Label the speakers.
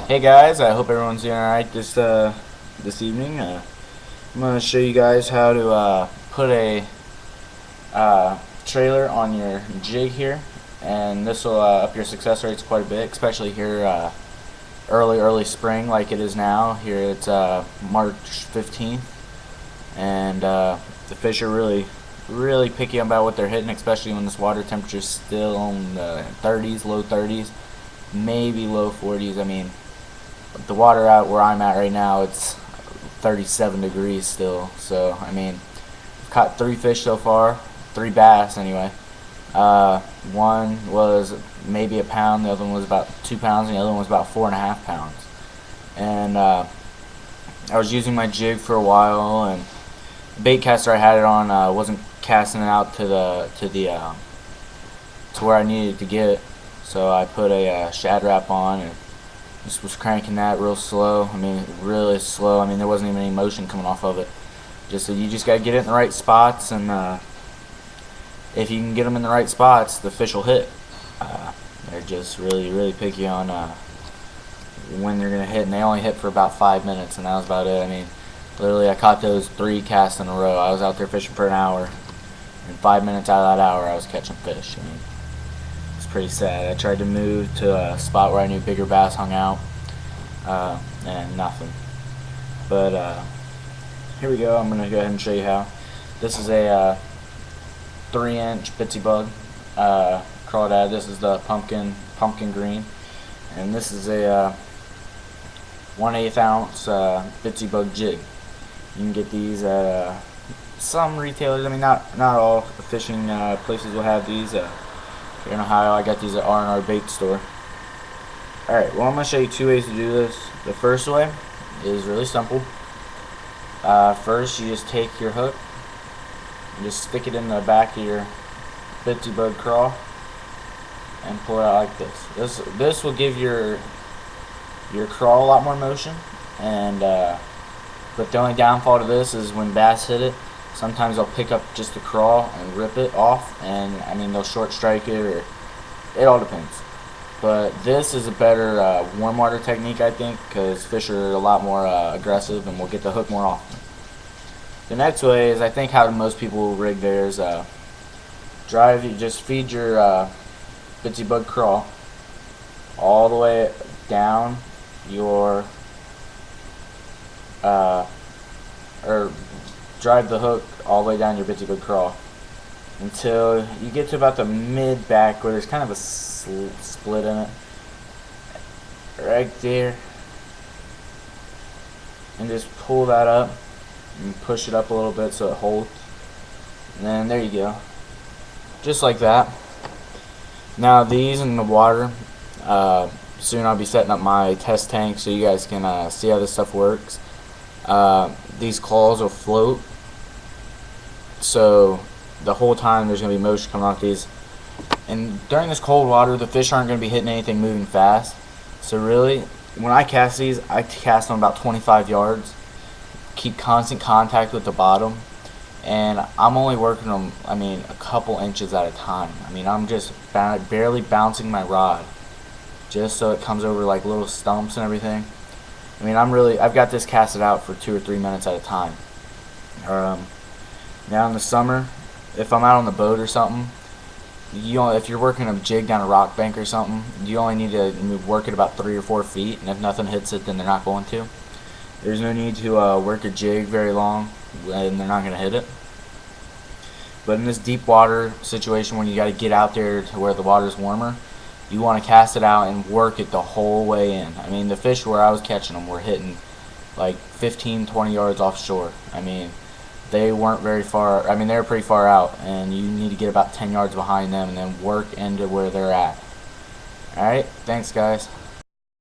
Speaker 1: Hey guys, I hope everyone's doing alright this evening. I'm going to show you guys how to put a trailer on your jig here, and this will up your success rates quite a bit, especially here early spring like it is now. Here it's March 15th, and the fish are really picky about what they're hitting, especially when this water temperature is still on the 30s, low 30s, maybe low 40s. I mean, the water out where I'm at right now, it's 37 degrees still. So I mean, I've caught 3 fish so far, 3 bass anyway. One was maybe a pound, the other one was about 2 pounds, and the other one was about 4.5 pounds. And I was using my jig for a while, and the bait caster I had it on wasn't casting it out to where I needed to get it. So I put a shad wrap on and just was cranking that real slow. I mean, really slow. I mean, there wasn't even any motion coming off of it. You just gotta get it in the right spots, and if you can get them in the right spots, the fish will hit. They're just really picky on when they're gonna hit, and they only hit for about 5 minutes, and that was about it. I mean, literally, I caught those 3 casts in a row. I was out there fishing for an hour, and 5 minutes out of that hour, I was catching fish. I mean, it's pretty sad. I tried to move to a spot where I knew bigger bass hung out, and nothing. But here we go. I'm gonna go ahead and show you how. This is a 3-inch bitsy bug crawdad. This is the pumpkin green, and this is a 1/8 ounce bitsy bug jig. You can get these at some retailers. I mean, not all the fishing places will have these. Here in Ohio, I got these at R&R Bait Store. Alright, well, I'm going to show you 2 ways to do this. The first way is really simple. First, you just take your hook and just stick it in the back of your bitsy bug crawl and pull it out like this. This will give your crawl a lot more motion, and but the only downfall to this is when bass hit it, sometimes they'll pick up just the crawl and rip it off, and I mean, they'll short strike it, or it all depends. But this is a better warm water technique, I think, because fish are a lot more aggressive and will get the hook more often. The next way is, I think, how most people will rig theirs. You just feed your bitsy bug crawl all the way down your or drive the hook all the way down your bitsy bug crawl until you get to about the mid back where there's kind of a split in it, right there, and just pull that up and push it up a little bit so it holds, and then there you go, just like that. Now these in the water, soon I'll be setting up my test tank so you guys can see how this stuff works. These claws will float, so the whole time there's going to be motion coming off these, and during this cold water the fish aren't going to be hitting anything moving fast. So really, when I cast these, I cast them about 25 yards, keep constant contact with the bottom, and I'm only working them, I mean, a couple inches at a time. I mean, I'm just barely bouncing my rod just so it comes over like little stumps and everything. I mean, I've got this casted out for 2 or 3 minutes at a time. Now in the summer, if I'm out on the boat or something, if you're working a jig down a rock bank or something, you only need to work it about 3 or 4 feet, and if nothing hits it, then they're not going to. There's no need to work a jig very long, and they're not going to hit it. But in this deep water situation, when you got to get out there to where the water's warmer, you want to cast it out and work it the whole way in. I mean, the fish where I was catching them were hitting like 15-20 yards offshore. I mean, they weren't very far. I mean, they were pretty far out, and you need to get about 10 yards behind them and then work into where they're at. Alright, thanks guys.